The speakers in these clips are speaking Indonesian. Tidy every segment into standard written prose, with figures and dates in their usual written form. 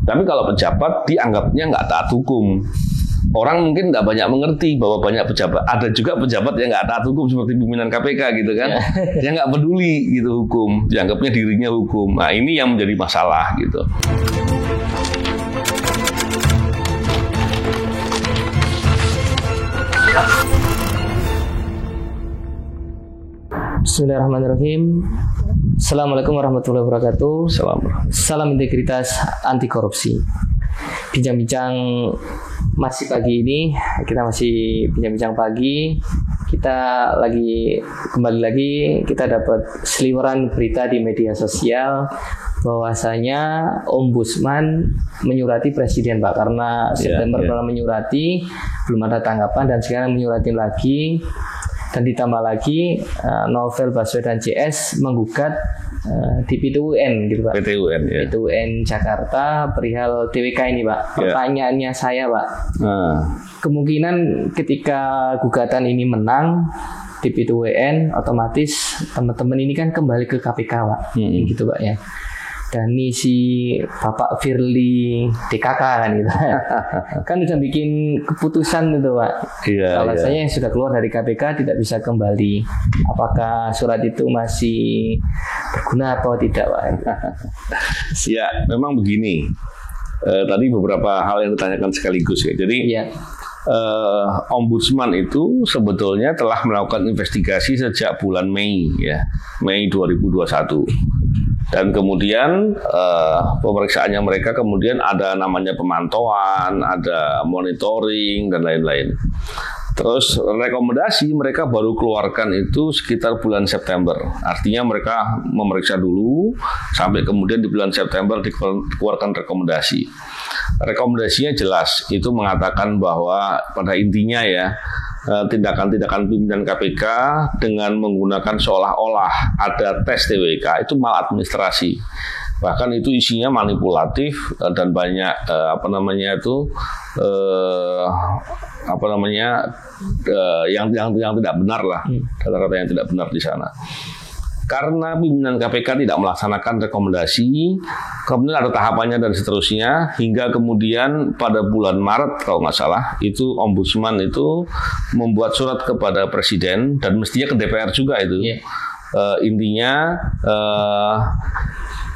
Tapi kalau pejabat dianggapnya nggak taat hukum. Orang mungkin nggak banyak mengerti bahwa banyak pejabat, ada juga pejabat yang nggak taat hukum seperti pimpinan KPK gitu kan, yang nggak peduli gitu hukum, dianggapnya dirinya hukum. Nah ini yang menjadi masalah gitu. Bismillahirrahmanirrahim. Assalamualaikum warahmatullahi wabarakatuh. Salam integritas anti korupsi. Bincang-bincang masih pagi ini, kita masih bincang-bincang pagi. Kita kembali lagi kita dapat seliweran berita di media sosial bahwasanya Ombudsman menyurati Presiden, Pak, karena September pernah menyurati, belum ada tanggapan, dan sekarang menyurati lagi. Dan ditambah lagi Novel Baswedan CS menggugat di PT UN gitu, Pak. PT UN, ya. PT UN Jakarta perihal TWK ini, Pak. Pertanyaannya saya, Pak. Kemungkinan ketika gugatan ini menang di PT UN, otomatis teman-teman ini kan kembali ke KPK, Pak. Gitu, Pak, ya. Dan ini si Bapak Firly DKK kan gitu. Kan udah bikin keputusan itu, Pak. Kalau saya yang sudah keluar dari KPK tidak bisa kembali. Apakah surat itu masih berguna atau tidak, Pak? Ya, memang begini. Tadi beberapa hal yang ditanyakan sekaligus ya. Jadi Ombudsman itu sebetulnya telah melakukan investigasi sejak bulan Mei, ya, Mei 2021. Dan kemudian pemeriksaannya mereka kemudian ada namanya pemantauan, ada monitoring dan lain-lain. Terus rekomendasi mereka baru keluarkan itu sekitar bulan September. Artinya mereka memeriksa dulu sampai kemudian di bulan September dikeluarkan rekomendasi. Rekomendasinya jelas, itu mengatakan bahwa pada intinya ya, tindakan-tindakan pimpinan KPK dengan menggunakan seolah-olah ada tes TWK itu maladministrasi. Bahkan itu isinya manipulatif dan banyak yang tidak benar lah, kata-kata yang tidak benar di sana. Karena pimpinan KPK tidak melaksanakan rekomendasi, kemudian ada tahapannya dan seterusnya, hingga kemudian pada bulan Maret kalau nggak salah, itu Ombudsman itu membuat surat kepada Presiden dan mestinya ke DPR juga itu. Intinya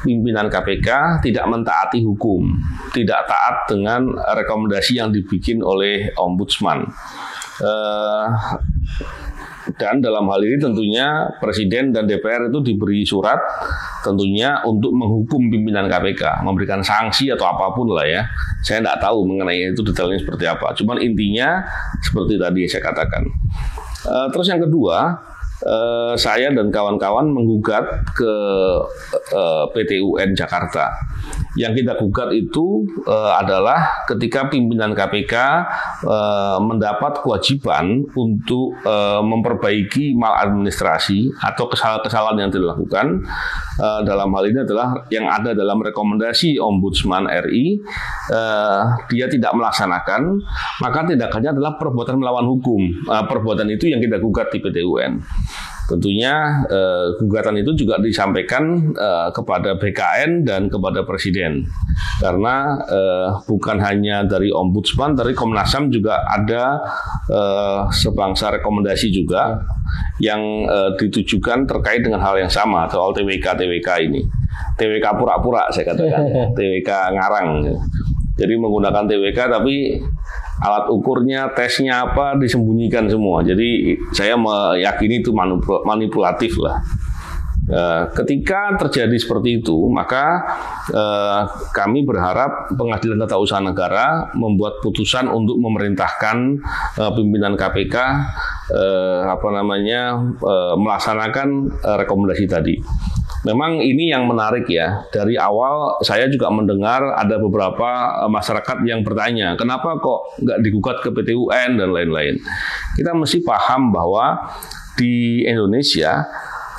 pimpinan KPK tidak mentaati hukum, tidak taat dengan rekomendasi yang dibikin oleh Ombudsman. Dan dalam hal ini tentunya Presiden dan DPR itu diberi surat tentunya untuk menghukum pimpinan KPK, memberikan sanksi atau apapun lah ya. Saya tidak tahu mengenai itu detailnya seperti apa. Cuman intinya seperti tadi saya katakan. Terus yang kedua, saya dan kawan-kawan menggugat ke PT UN Jakarta. Yang kita gugat itu adalah ketika pimpinan KPK mendapat kewajiban untuk memperbaiki maladministrasi atau kesalahan-kesalahan yang dilakukan. Dalam hal ini adalah yang ada dalam rekomendasi Ombudsman RI, dia tidak melaksanakan, maka tindakannya adalah perbuatan melawan hukum. Perbuatan itu yang kita gugat di PT UN. Tentunya gugatan itu juga disampaikan kepada BKN dan kepada Presiden, karena bukan hanya dari Ombudsman, dari Komnas HAM juga ada sebangsa rekomendasi juga yang ditujukan terkait dengan hal yang sama, soal TWK ini. TWK pura-pura saya katakan, TWK ngarang. Jadi menggunakan TWK tapi alat ukurnya, tesnya apa disembunyikan semua. Jadi saya meyakini itu manipulatif lah. Ketika terjadi seperti itu, maka kami berharap Pengadilan Tata Usaha Negara membuat putusan untuk memerintahkan pimpinan KPK melaksanakan rekomendasi tadi. Memang ini yang menarik ya. Dari awal saya juga mendengar ada beberapa masyarakat yang bertanya, kenapa kok nggak digugat ke PT UN dan lain-lain. Kita mesti paham bahwa di Indonesia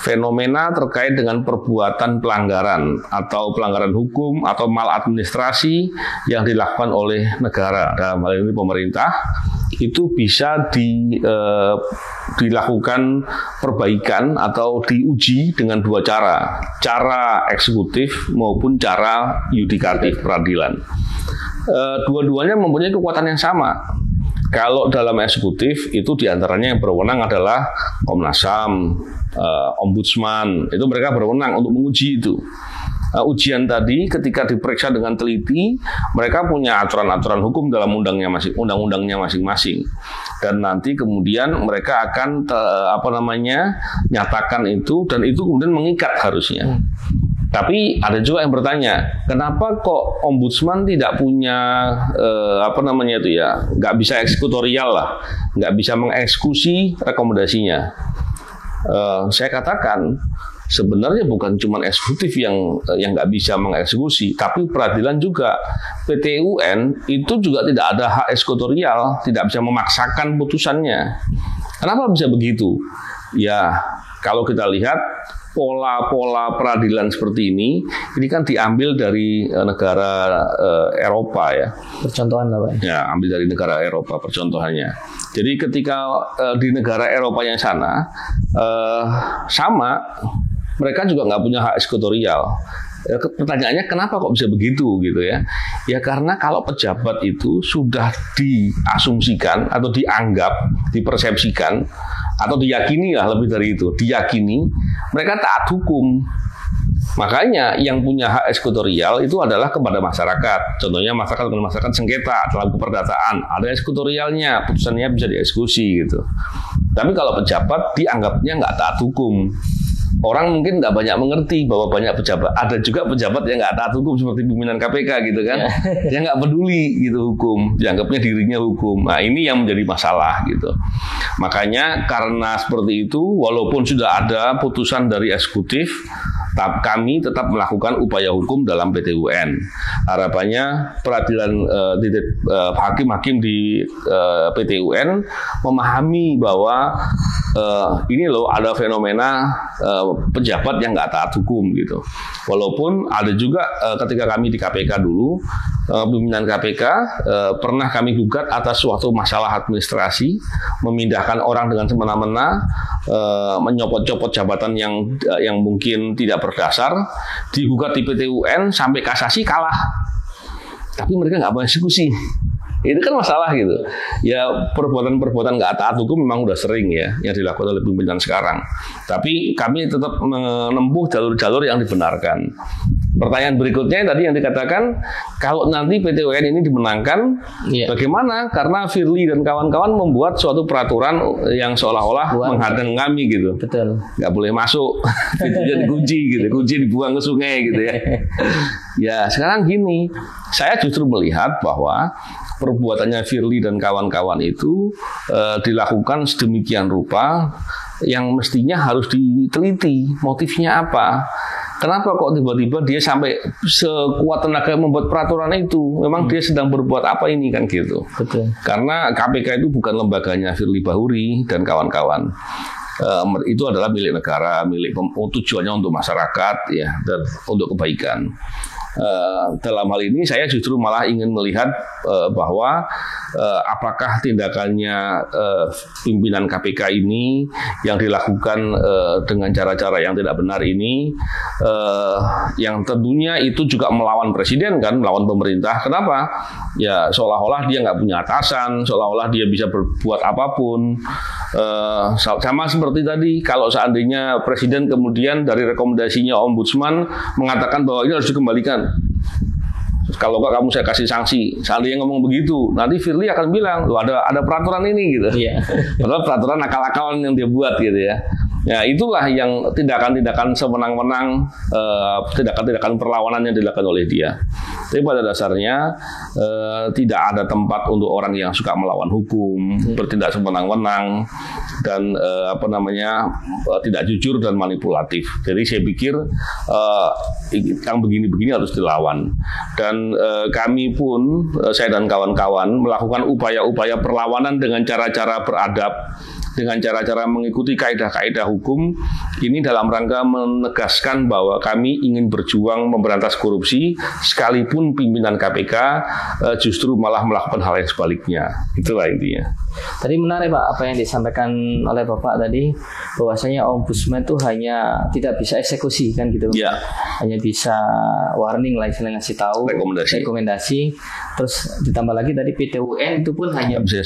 fenomena terkait dengan perbuatan pelanggaran atau pelanggaran hukum atau maladministrasi yang dilakukan oleh negara, dalam hal ini pemerintah, itu bisa dilakukan perbaikan atau diuji dengan dua cara eksekutif maupun cara yudikatif peradilan. Dua-duanya mempunyai kekuatan yang sama. Kalau dalam eksekutif itu diantaranya yang berwenang adalah Komnas HAM, Ombudsman, itu mereka berwenang untuk menguji itu. Ujian tadi ketika diperiksa dengan teliti, mereka punya aturan-aturan hukum dalam undang-undangnya masing-masing, dan nanti kemudian mereka akan nyatakan itu, dan itu kemudian mengikat harusnya. Tapi ada juga yang bertanya, kenapa kok Ombudsman tidak punya nggak bisa eksekutorial lah, nggak bisa mengeksekusi rekomendasinya? Saya katakan sebenarnya bukan cuma eksekutif yang nggak bisa mengeksekusi, tapi peradilan juga. PT UN itu juga tidak ada hak eksekutorial, tidak bisa memaksakan putusannya. Kenapa bisa begitu? Ya, kalau kita lihat pola-pola peradilan seperti ini kan diambil dari negara Eropa ya. Percontohan apa? Ya, ambil dari negara Eropa percontohannya. Jadi ketika di negara Eropa yang sana sama, mereka juga nggak punya hak eksekutorial. Pertanyaannya kenapa kok bisa begitu gitu ya? Ya karena kalau pejabat itu sudah diasumsikan atau dianggap, dipersepsikan atau diyakini lah, lebih dari itu, diyakini mereka taat hukum. Makanya yang punya hak eksekutorial itu adalah kepada masyarakat. Contohnya masyarakat sengketa dalam keperdataan, ada eksekutorialnya, putusannya bisa dieksekusi gitu. Tapi kalau pejabat dianggapnya nggak taat hukum. Orang mungkin nggak banyak mengerti bahwa banyak pejabat, ada juga pejabat yang nggak taat hukum seperti pimpinan KPK gitu kan, yang nggak peduli gitu hukum, dianggapnya dirinya hukum. Nah ini yang menjadi masalah gitu. Makanya karena seperti itu, walaupun sudah ada putusan dari eksekutif, kami tetap melakukan upaya hukum dalam PT UN. Harapannya peradilan hakim-hakim di PT UN memahami bahwa ini loh ada fenomena pejabat yang nggak taat hukum gitu. Walaupun ada juga ketika kami di KPK dulu, pimpinan KPK pernah kami gugat atas suatu masalah administrasi, memindahkan orang dengan semena-mena, menyopot-copot jabatan yang mungkin tidak berdasar, digugat di PT UN sampai kasasi kalah. Tapi mereka nggak mau eksekusi. Itu kan masalah gitu. Ya perbuatan-perbuatan nggak taat hukum memang udah sering ya yang dilakukan oleh pimpinan sekarang. Tapi kami tetap menempuh jalur-jalur yang dibenarkan. Pertanyaan berikutnya tadi yang dikatakan, kalau nanti PT UN ini dimenangkan, bagaimana? Karena Firly dan kawan-kawan membuat suatu peraturan yang seolah-olah menghadang kami gitu. Betul. Nggak boleh masuk, pintunya dikunci gitu, kunci dibuang ke sungai gitu ya. Ya sekarang gini, saya justru melihat bahwa perbuatannya Firly dan kawan-kawan itu dilakukan sedemikian rupa yang mestinya harus diteliti motifnya apa. Kenapa kok tiba-tiba dia sampai sekuat tenaga membuat peraturan itu? Memang dia sedang berbuat apa ini kan gitu. Betul. Karena KPK itu bukan lembaganya Firly Bahuri dan kawan-kawan. Itu adalah milik negara, tujuannya untuk masyarakat ya, dan untuk kebaikan. Dalam hal ini saya justru malah ingin melihat bahwa apakah tindakannya pimpinan KPK ini yang dilakukan dengan cara-cara yang tidak benar ini, yang tentunya itu juga melawan presiden kan, melawan pemerintah. Kenapa? Ya seolah-olah dia nggak punya atasan, seolah-olah dia bisa berbuat apapun. Sama seperti tadi, kalau seandainya presiden kemudian dari rekomendasinya Ombudsman mengatakan bahwa ini harus dikembalikan, kalau kok kamu saya kasih sanksi, seandainya ngomong begitu, nanti Firly akan bilang, loh ada peraturan ini gitu. Iya. Padahal peraturan akal-akalan yang dia buat gitu ya. Ya itulah yang tindakan-tindakan semenang-menang, tindakan-tindakan perlawanan yang dilakukan oleh dia. Tapi pada dasarnya tidak ada tempat untuk orang yang suka melawan hukum, bertindak semenang-menang, dan tidak jujur dan manipulatif. Jadi saya pikir yang begini-begini harus dilawan. Dan kami pun, saya dan kawan-kawan melakukan upaya-upaya perlawanan dengan cara-cara beradab, dengan cara-cara mengikuti kaidah-kaidah hukum ini dalam rangka menegaskan bahwa kami ingin berjuang memberantas korupsi sekalipun pimpinan KPK justru malah melakukan hal yang sebaliknya. Itulah intinya. Tadi menarik Pak apa yang disampaikan oleh Bapak tadi, bahwasanya ombudsman itu hanya tidak bisa eksekusi kan gitu. Ya. Hanya bisa warning lah, istilahnya ngasih tahu, rekomendasi. Terus ditambah lagi tadi PT-UN itu pun hanya bisa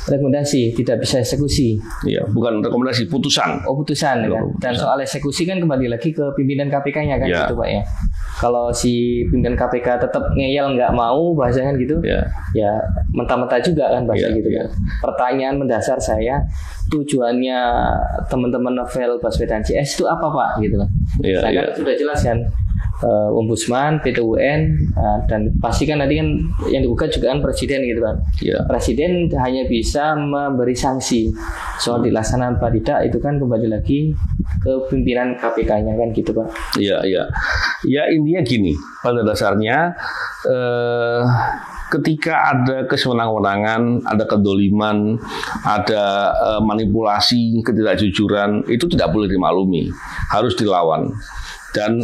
rekomendasi, tidak bisa eksekusi. Iya, bukan rekomendasi, putusan. Oh, putusan ya. Dan soal eksekusi kan kembali lagi ke pimpinan KPK-nya kan gitu Pak ya. Kalau si pimpinan KPK tetap ngeyel nggak mau bahasanya gitu, ya mentah-mentah juga kan bahasa gitu kan. Pertanyaan mendasar saya, tujuannya teman-teman novel Baswedan CS itu apa Pak gitu kan? Kan sudah jelas kan. Ombudsman, PT-UN, dan pasti kan tadi kan yang digugat juga kan presiden gitu kan. Presiden hanya bisa memberi sanksi soal dilaksanakan apa tidak, itu kan kembali lagi ke pimpinan KPK-nya kan gitu Pak. Ya intinya gini, pada dasarnya ketika ada kesewenang-wenangan, ada kedoliman, ada manipulasi, ketidakjujuran, itu tidak boleh dimaklumi, harus dilawan. Dan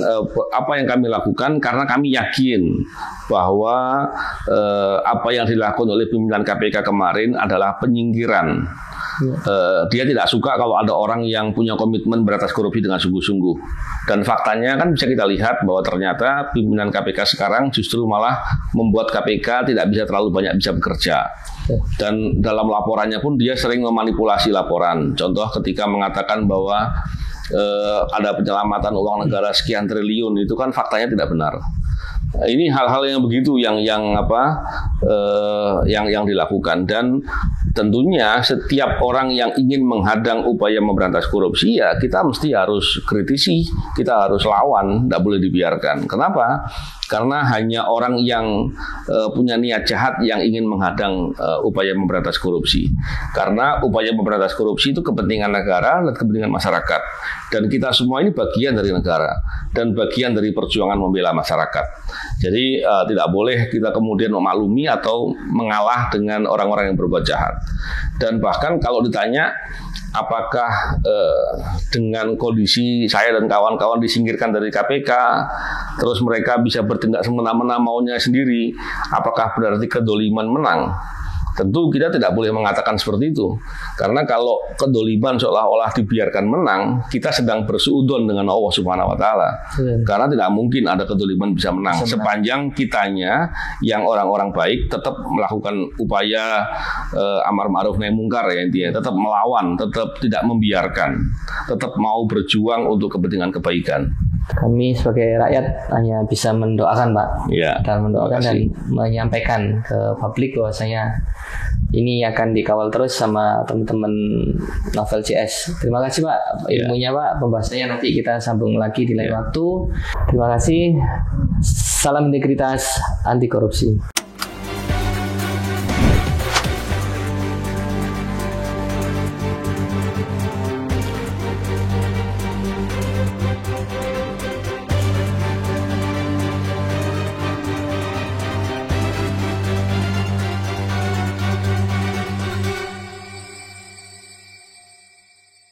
apa yang kami lakukan karena kami yakin bahwa apa yang dilakukan oleh pimpinan KPK kemarin adalah penyingkiran. Dia tidak suka kalau ada orang yang punya komitmen berantas korupsi dengan sungguh-sungguh. Dan faktanya kan bisa kita lihat bahwa ternyata pimpinan KPK sekarang justru malah membuat KPK tidak bisa terlalu banyak bisa bekerja. Dan dalam laporannya pun dia sering memanipulasi laporan. Contoh ketika mengatakan bahwa ada penyelamatan uang negara sekian triliun, itu kan faktanya tidak benar. Ini hal-hal yang begitu yang dilakukan, dan tentunya setiap orang yang ingin menghadang upaya memberantas korupsi ya kita mesti harus kritisi, kita harus lawan, tidak boleh dibiarkan. Kenapa? Karena hanya orang yang punya niat jahat yang ingin menghadang upaya memberantas korupsi. Karena upaya memberantas korupsi itu kepentingan negara dan kepentingan masyarakat. Dan kita semua ini bagian dari negara dan bagian dari perjuangan membela masyarakat. Jadi tidak boleh kita kemudian memaklumi atau mengalah dengan orang-orang yang berbuat jahat. Dan bahkan kalau ditanya apakah dengan kondisi saya dan kawan-kawan disingkirkan dari KPK, terus mereka bisa bertindak semena-mena maunya sendiri, apakah berarti kedoliman menang? Tentu kita tidak boleh mengatakan seperti itu. Karena kalau kedoliman seolah-olah dibiarkan menang, kita sedang bersuudzon dengan Allah Subhanahu wa taala. Karena tidak mungkin ada kedoliman bisa menang sepanjang kitanya yang orang-orang baik tetap melakukan upaya amar ma'ruf nahi mungkar ya intinya, tetap melawan, tetap tidak membiarkan, tetap mau berjuang untuk kepentingan kebaikan. Kami sebagai rakyat hanya bisa mendoakan Pak, dan mendoakan dan menyampaikan ke publik bahwasanya ini akan dikawal terus sama teman-teman novel CS. Terima kasih Pak ilmunya Pak, pembahasannya nanti kita sambung lagi di lain waktu. Terima kasih. Salam integritas anti korupsi.